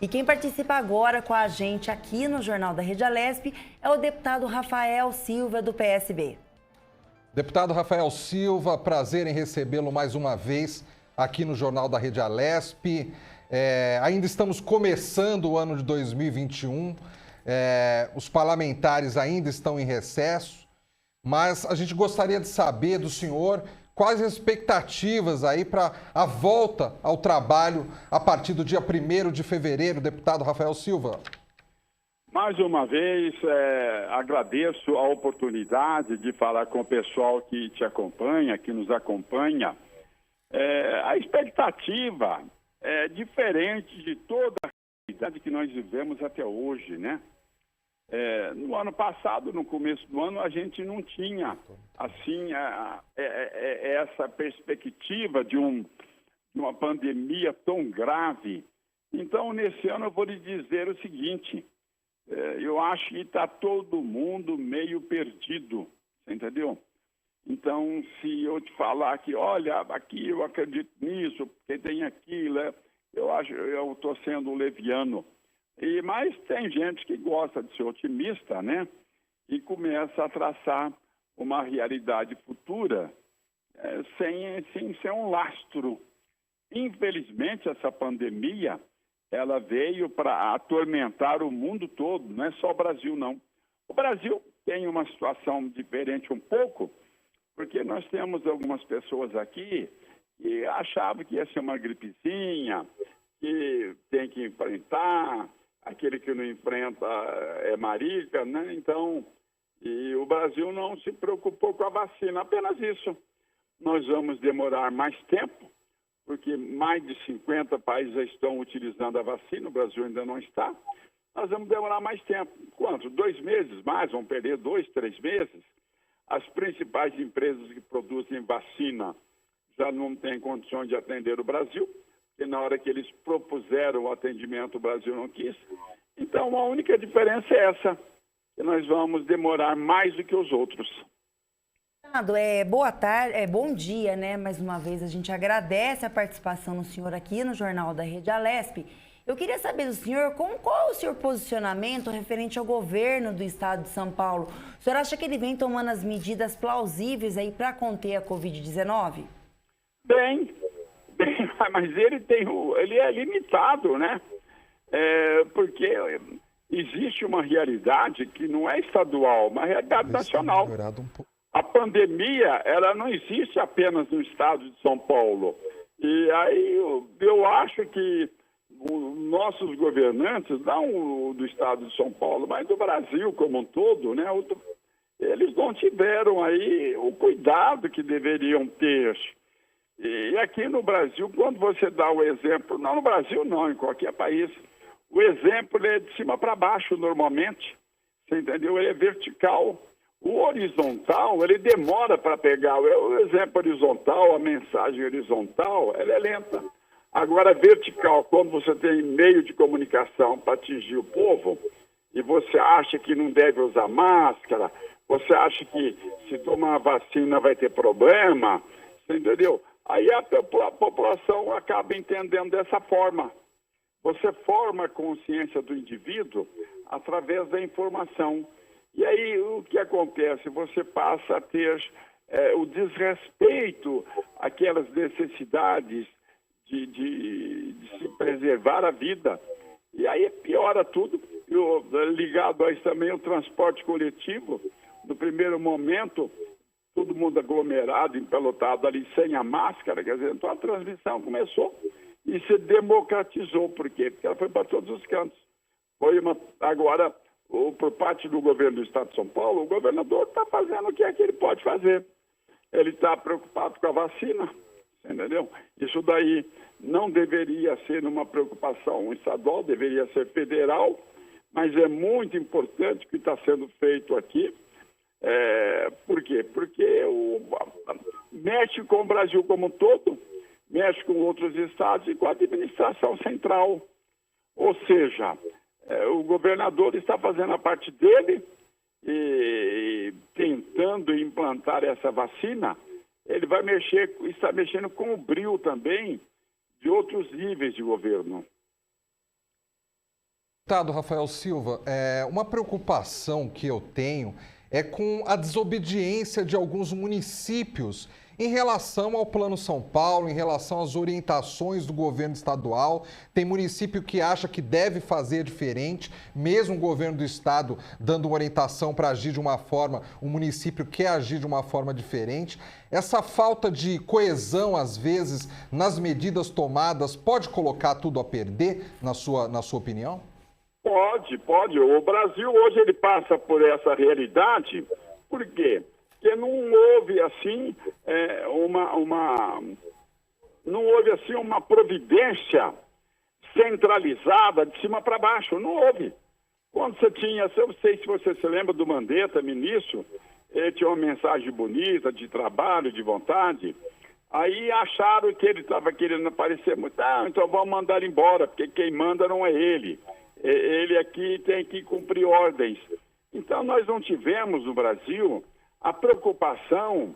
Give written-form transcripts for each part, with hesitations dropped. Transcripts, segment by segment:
E quem participa agora com a gente aqui no Jornal da Rede Alesp é o deputado Rafael Silva, do PSB. Deputado Rafael Silva, prazer em recebê-lo mais uma vez aqui no Jornal da Rede Alesp. Ainda estamos começando o ano de 2021, os parlamentares ainda estão em recesso, mas a gente gostaria de saber do senhor quais as expectativas aí para a volta ao trabalho a partir do dia 1º de fevereiro, deputado Rafael Silva. Mais uma vez, agradeço a oportunidade de falar com o pessoal que te acompanha, que nos acompanha. A expectativa é diferente de toda a realidade que nós vivemos até hoje, né? No ano passado, no começo do ano, a gente não tinha, assim, essa perspectiva de uma pandemia tão grave. Então, nesse ano, eu vou lhe dizer o seguinte, eu acho que está todo mundo meio perdido, entendeu? Então, se eu te falar que, olha, aqui eu acredito nisso, porque tem aquilo, eu estou sendo leviano. Mas tem gente que gosta de ser otimista, né? E começa a traçar uma realidade futura sem ser um lastro. Infelizmente, essa pandemia, ela veio para atormentar o mundo todo, não é só o Brasil, não. O Brasil tem uma situação diferente um pouco, porque nós temos algumas pessoas aqui que achavam que ia ser uma gripezinha, que tem que enfrentar, aquele que não enfrenta é marica, né? Então, e o Brasil não se preocupou com a vacina, apenas isso. Nós vamos demorar mais tempo, porque mais de 50 países já estão utilizando a vacina, o Brasil ainda não está. Nós vamos demorar mais tempo. Quanto? 2 meses mais, vamos perder 2, 3 meses. As principais empresas que produzem vacina já não têm condições de atender o Brasil, porque na hora que eles propuseram o atendimento, o Brasil não quis. Então, a única diferença é essa, que nós vamos demorar mais do que os outros. Boa tarde, bom dia, né? Mais uma vez, a gente agradece a participação do senhor aqui no Jornal da Rede Alesp. Eu queria saber do senhor qual é o seu posicionamento referente ao governo do estado de São Paulo. O senhor acha que ele vem tomando as medidas plausíveis aí para conter a Covid-19? Bem, mas ele é limitado, né? Porque existe uma realidade que não é estadual, uma realidade nacional. A pandemia, ela não existe apenas no estado de São Paulo. E aí eu acho que os nossos governantes, não do estado de São Paulo, mas do Brasil como um todo, né? Eles não tiveram aí o cuidado que deveriam ter. E aqui no Brasil, quando você dá o exemplo, não no Brasil não, em qualquer país, o exemplo é de cima para baixo normalmente, você entendeu? Ele é vertical. O horizontal, ele demora para pegar. O exemplo horizontal, a mensagem horizontal, ela é lenta. Agora, vertical, quando você tem meio de comunicação para atingir o povo, e você acha que não deve usar máscara, você acha que se tomar vacina vai ter problema, você entendeu? Aí a população acaba entendendo dessa forma. Você forma a consciência do indivíduo através da informação. E aí o que acontece? Você passa a ter o desrespeito àquelas necessidades de se preservar a vida. E aí piora tudo. Ligado a isso também o transporte coletivo. No primeiro momento, todo mundo aglomerado, empelotado ali, sem a máscara. Quer dizer, então a transmissão começou e se democratizou. Por quê? Porque ela foi para todos os cantos. Agora, por parte do governo do estado de São Paulo, o governador está fazendo o que é que ele pode fazer. Ele está preocupado com a vacina, entendeu? Isso daí não deveria ser uma preocupação estadual, deveria ser federal, mas é muito importante o que está sendo feito aqui. Por quê? Porque mexe com o Brasil como um todo, mexe com outros estados e com a administração central. Ou seja, o governador está fazendo a parte dele e tentando implantar essa vacina, ele vai está mexendo com o brio também de outros níveis de governo. Deputado Rafael Silva, uma preocupação que eu tenho é com a desobediência de alguns municípios em relação ao Plano São Paulo, em relação às orientações do governo estadual. Tem município que acha que deve fazer diferente, mesmo o governo do estado dando uma orientação para agir de uma forma, o município quer agir de uma forma diferente. Essa falta de coesão, às vezes, nas medidas tomadas, pode colocar tudo a perder, na sua opinião? Pode. O Brasil hoje ele passa por essa realidade. Por quê? Porque não houve assim uma providência centralizada de cima para baixo. Não houve. Quando você tinha, eu não sei se você se lembra do Mandetta, ministro, ele tinha uma mensagem bonita de trabalho, de vontade. Aí acharam que ele estava querendo aparecer muito. Então vamos mandar ele embora, porque quem manda não é ele. Ele aqui tem que cumprir ordens. Então nós não tivemos no Brasil a preocupação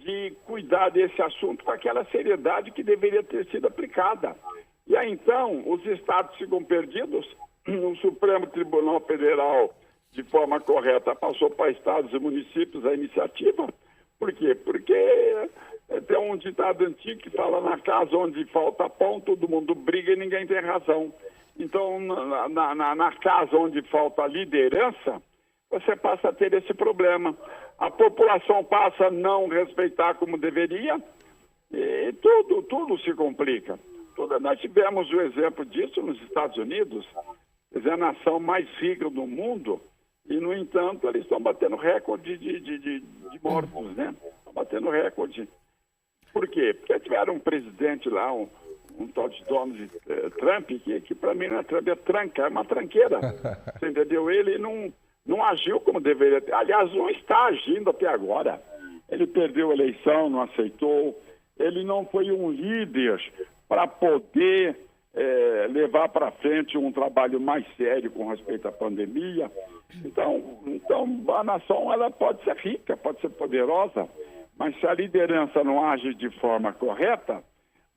de cuidar desse assunto com aquela seriedade que deveria ter sido aplicada. E aí, então, os estados ficam perdidos, o Supremo Tribunal Federal, de forma correta, passou para estados e municípios a iniciativa. Por quê? Porque tem um ditado antigo que fala: na casa onde falta pão, todo mundo briga e ninguém tem razão. Então, na casa onde falta liderança, você passa a ter esse problema. A população passa a não respeitar como deveria e tudo se complica. Nós tivemos o exemplo disso nos Estados Unidos, a nação mais rica do mundo, e, no entanto, eles estão batendo recorde de mortos, né? Estão batendo recorde. Por quê? Porque tiveram um presidente lá, um tal de Donald Trump, que para mim não é Trump, é tranca, é uma tranqueira. Você entendeu? Ele não agiu como deveria ter. Aliás, não está agindo até agora. Ele perdeu a eleição, não aceitou. Ele não foi um líder para poder levar para frente um trabalho mais sério com respeito à pandemia. Então a nação ela pode ser rica, pode ser poderosa, mas se a liderança não age de forma correta,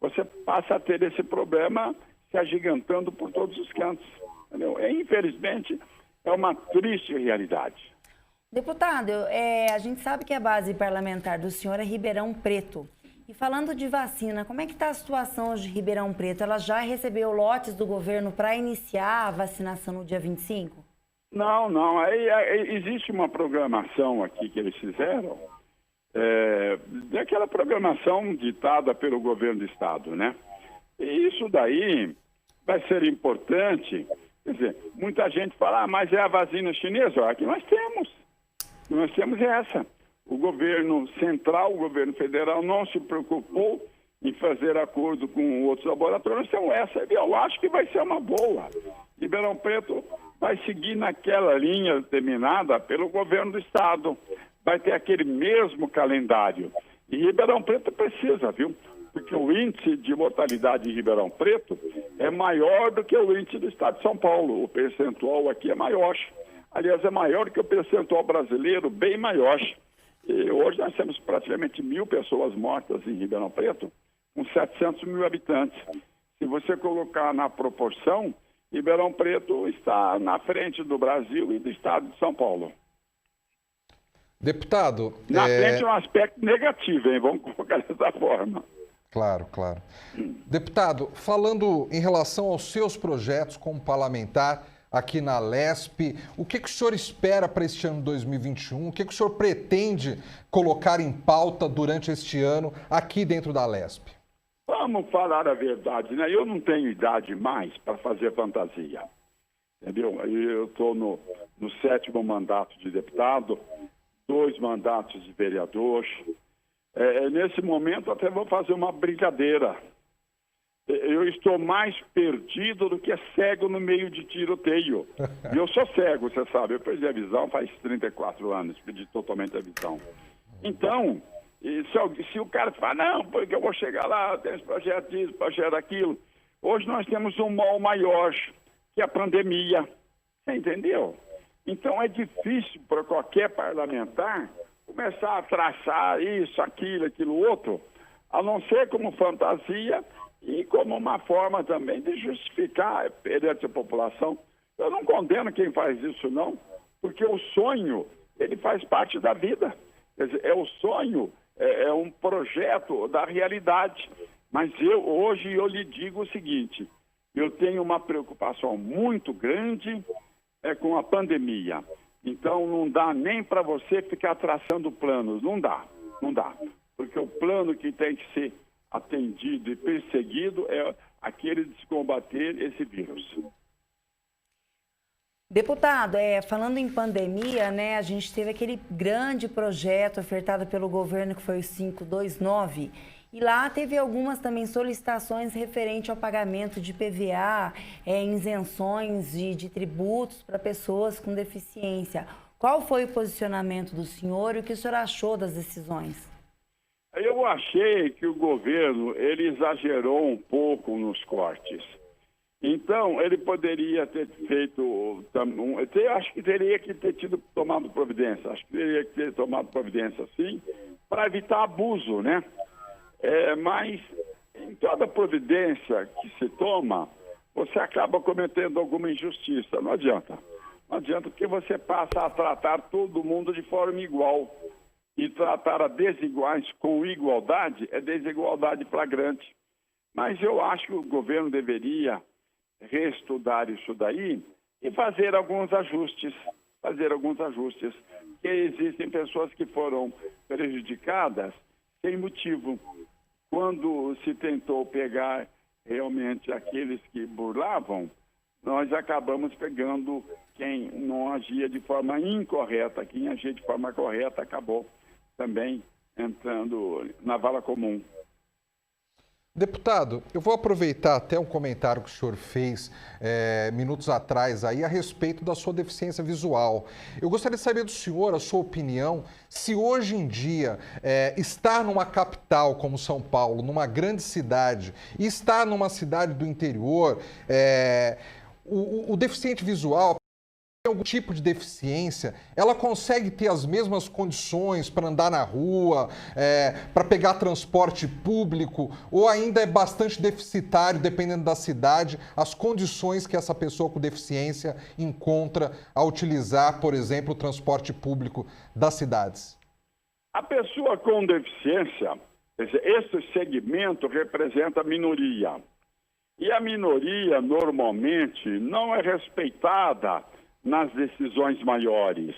você passa a ter esse problema se agigantando por todos os cantos. Entendeu? Infelizmente, é uma triste realidade. Deputado, a gente sabe que a base parlamentar do senhor é Ribeirão Preto. E falando de vacina, como é que está a situação de Ribeirão Preto? Ela já recebeu lotes do governo para iniciar a vacinação no dia 25? Não. Aí existe uma programação aqui que eles fizeram, daquela programação ditada pelo governo do estado, né? E isso daí vai ser importante. Quer dizer, muita gente fala, mas é a vacina chinesa? Aqui nós temos essa. O governo central, o governo federal não se preocupou em fazer acordo com outros laboratórios. Então essa eu acho que vai ser uma boa. Ribeirão Preto vai seguir naquela linha determinada pelo governo do estado. Vai ter aquele mesmo calendário. E Ribeirão Preto precisa, viu? Porque o índice de mortalidade em Ribeirão Preto é maior do que o índice do estado de São Paulo. O percentual aqui é maior. Aliás, é maior que o percentual brasileiro, bem maior. E hoje nós temos praticamente 1.000 pessoas mortas em Ribeirão Preto, com 700 mil habitantes. Se você colocar na proporção, Ribeirão Preto está na frente do Brasil e do estado de São Paulo. Deputado... Na frente é um aspecto negativo, hein? Vamos colocar dessa forma. Claro. Deputado, falando em relação aos seus projetos como parlamentar aqui na Lesp, o que o senhor espera para este ano 2021? O que o senhor pretende colocar em pauta durante este ano aqui dentro da Lesp? Vamos falar a verdade, né? Eu não tenho idade mais para fazer fantasia, entendeu? Eu estou no 7º mandato de deputado, 2 mandatos de vereador. Nesse momento até vou fazer uma brincadeira. Eu estou mais perdido do que cego no meio de tiroteio. E eu sou cego, você sabe. Eu perdi a visão faz 34 anos, perdi totalmente a visão. Então, se o cara fala, não, porque eu vou chegar lá, tem esse projeto disso, projeto aquilo. Hoje nós temos um mal maior, que é a pandemia. Você entendeu? Então é difícil para qualquer parlamentar começar a traçar isso, aquilo, aquilo outro, a não ser como fantasia e como uma forma também de justificar perante a população. Eu não condeno quem faz isso, não, porque o sonho, ele faz parte da vida. Quer dizer, o sonho é um projeto da realidade. Mas hoje eu lhe digo o seguinte, eu tenho uma preocupação muito grande com a pandemia. Então não dá nem para você ficar traçando planos, não dá. Porque o plano que tem que ser atendido e perseguido é aquele de se combater esse vírus. Deputado, falando em pandemia, né, a gente teve aquele grande projeto ofertado pelo governo que foi o 529, e lá teve algumas também solicitações referente ao pagamento de PVA, isenções de tributos para pessoas com deficiência. Qual foi o posicionamento do senhor e o que o senhor achou das decisões? Eu achei que o governo, ele exagerou um pouco nos cortes. Então, ele poderia ter feito, acho que teria que ter tomado providência, sim, para evitar abuso, né? Mas em toda providência que se toma, você acaba cometendo alguma injustiça. Não adianta porque você passa a tratar todo mundo de forma igual. E tratar a desiguais com igualdade é desigualdade flagrante. Mas eu acho que o governo deveria reestudar isso daí e fazer alguns ajustes. Porque existem pessoas que foram prejudicadas sem motivo. Quando se tentou pegar realmente aqueles que burlavam, nós acabamos pegando quem não agia de forma incorreta. Quem agia de forma correta acabou também entrando na vala comum. Deputado, eu vou aproveitar até um comentário que o senhor fez minutos atrás aí a respeito da sua deficiência visual. Eu gostaria de saber do senhor a sua opinião, se hoje em dia estar numa capital como São Paulo, numa grande cidade, e estar numa cidade do interior, o deficiente visual, algum tipo de deficiência, ela consegue ter as mesmas condições para andar na rua, para pegar transporte público, ou ainda é bastante deficitário, dependendo da cidade, as condições que essa pessoa com deficiência encontra a utilizar, por exemplo, o transporte público das cidades? A pessoa com deficiência, esse segmento representa a minoria. E a minoria, normalmente, não é respeitada nas decisões maiores.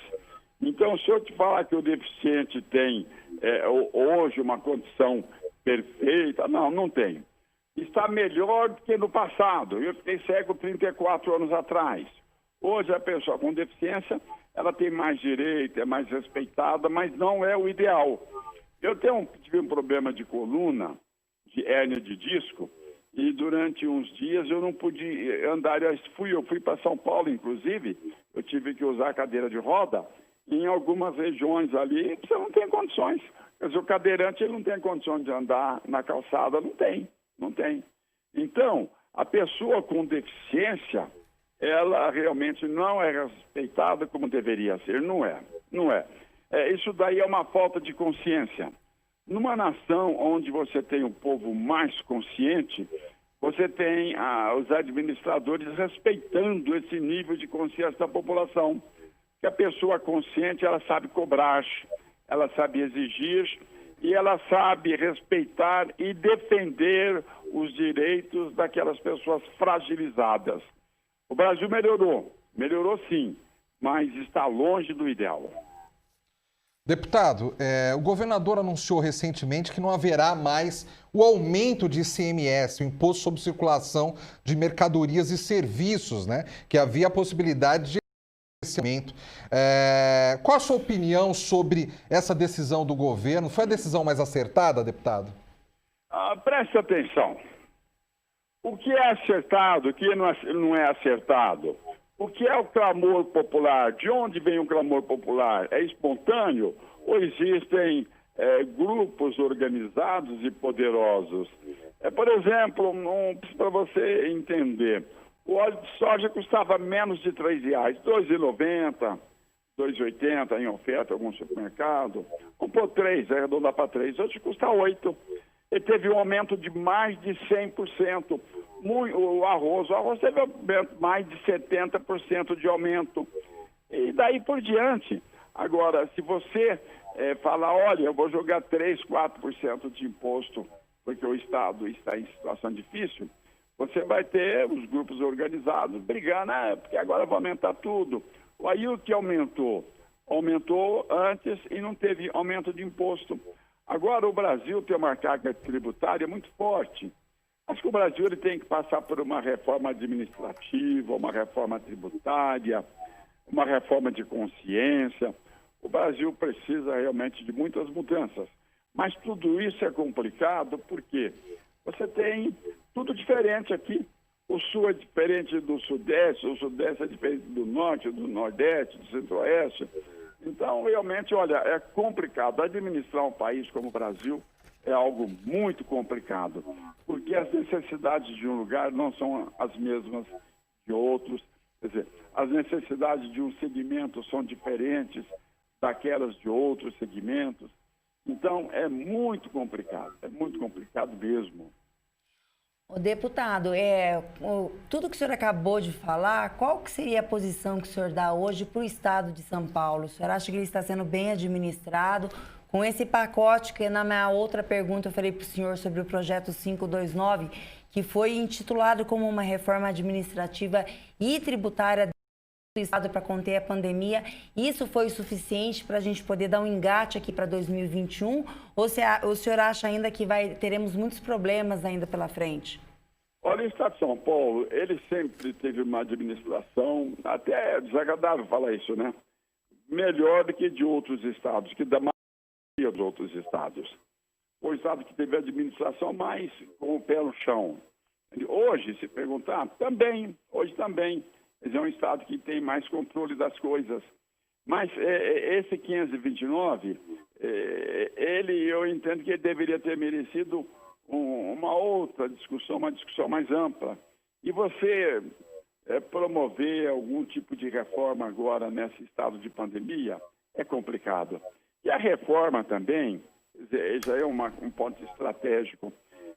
Então, se eu te falar que o deficiente tem hoje uma condição perfeita, não tem. Está melhor do que no passado. Eu fiquei cego 34 anos atrás. Hoje a pessoa com deficiência, ela tem mais direito, é mais respeitada, mas não é o ideal. Eu tive um problema de coluna, de hérnia de disco, e durante uns dias eu não pude andar. Eu fui para São Paulo, inclusive, eu tive que usar cadeira de roda. Em algumas regiões ali, você não tem condições. Quer dizer, o cadeirante ele não tem condições de andar na calçada, não tem. Então, a pessoa com deficiência, ela realmente não é respeitada como deveria ser, não é. Isso daí é uma falta de consciência. Numa nação onde você tem um povo mais consciente, você tem os administradores respeitando esse nível de consciência da população. Que a pessoa consciente, ela sabe cobrar, ela sabe exigir e ela sabe respeitar e defender os direitos daquelas pessoas fragilizadas. O Brasil melhorou sim, mas está longe do ideal. Deputado, o governador anunciou recentemente que não haverá mais o aumento de ICMS, o Imposto sobre Circulação de Mercadorias e Serviços, né? Que havia a possibilidade de aumento. Qual a sua opinião sobre essa decisão do governo? Foi a decisão mais acertada, deputado? Preste atenção. O que é acertado, o que não é acertado? O que é o clamor popular? De onde vem o clamor popular? É espontâneo ou existem grupos organizados e poderosos? Por exemplo, para você entender, o óleo de soja custava menos de R$3, R$ 2,90, R$ 2,80 em oferta em algum supermercado. Comprou 3, arredondar para 3, hoje custa 8. ele teve um aumento de mais de 100%. O arroz teve mais de 70% de aumento. E daí por diante. Agora, se você falar, olha, eu vou jogar 3%, 4% de imposto, porque o Estado está em situação difícil, você vai ter os grupos organizados brigando, porque agora vai aumentar tudo. Aí o que aumentou? Aumentou antes e não teve aumento de imposto. Agora o Brasil tem uma carga tributária muito forte. Acho que o Brasil ele tem que passar por uma reforma administrativa, uma reforma tributária, uma reforma de consciência. O Brasil precisa realmente de muitas mudanças. Mas tudo isso é complicado porque você tem tudo diferente aqui. O Sul é diferente do Sudeste, o Sudeste é diferente do Norte, do Nordeste, do Centro-Oeste. Então, realmente, olha, é complicado. Administrar um país como o Brasil é algo muito complicado, porque as necessidades de um lugar não são as mesmas de outros. Quer dizer, as necessidades de um segmento são diferentes daquelas de outros segmentos. Então, é muito complicado mesmo. O deputado, tudo que o senhor acabou de falar, qual que seria a posição que o senhor dá hoje para o Estado de São Paulo? O senhor acha que ele está sendo bem administrado? Com esse pacote, que na minha outra pergunta eu falei para o senhor sobre o projeto 529, que foi intitulado como uma reforma administrativa e tributária do Estado para conter a pandemia, isso foi suficiente para a gente poder dar um engate aqui para 2021? Ou o senhor acha ainda que teremos muitos problemas ainda pela frente? Olha, o Estado de São Paulo, ele sempre teve uma administração, até é desagradável falar isso, né? Melhor do que de outros estados, que da maioria dos outros estados. O estado que teve a administração mais com o pé no chão. Hoje, se perguntar, hoje também. É um estado que tem mais controle das coisas. Mas esse 529, eu entendo que ele deveria ter merecido uma outra discussão, uma discussão mais ampla. E você promover algum tipo de reforma agora nesse estado de pandemia é complicado. E a reforma também, já é um ponto estratégico,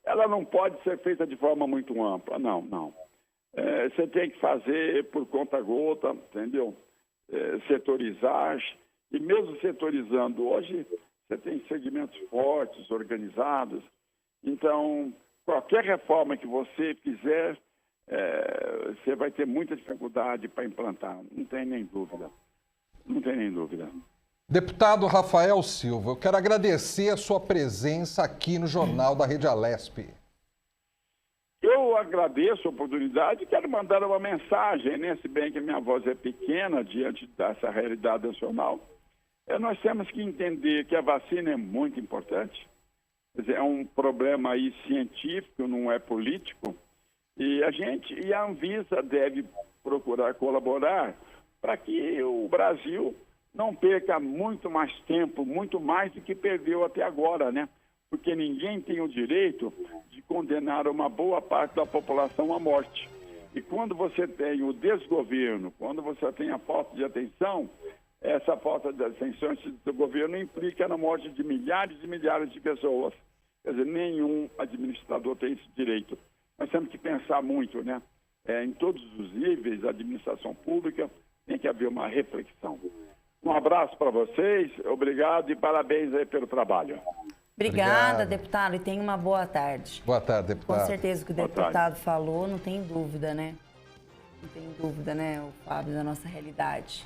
ela não pode ser feita de forma muito ampla, não. Você tem que fazer por conta gota, entendeu? Setorizar. E mesmo setorizando, hoje você tem segmentos fortes, organizados. Então, qualquer reforma que você fizer, você vai ter muita dificuldade para implantar. Não tem nem dúvida. Deputado Rafael Silva, eu quero agradecer a sua presença aqui no Jornal da Rede Alesp. Eu agradeço a oportunidade e quero mandar uma mensagem, né? Se bem que minha voz é pequena diante dessa realidade nacional. Nós temos que entender que a vacina é muito importante. Quer dizer, é um problema aí científico, não é político. E a Anvisa deve procurar colaborar para que o Brasil não perca muito mais tempo, muito mais do que perdeu até agora, né? Porque ninguém tem o direito de condenar uma boa parte da população à morte. E quando você tem o desgoverno, quando você tem a falta de atenção, essa falta de atenção do governo implica na morte de milhares e milhares de pessoas. Quer dizer, nenhum administrador tem esse direito. Nós temos que pensar muito, né? Em todos os níveis da administração pública tem que haver uma reflexão. Um abraço para vocês, obrigado e parabéns aí pelo trabalho. Obrigada, deputado, e tenha uma boa tarde. Boa tarde, deputado. Com certeza que o deputado falou, não tem dúvida, né? Não tem dúvida, né, o Fábio, da nossa realidade.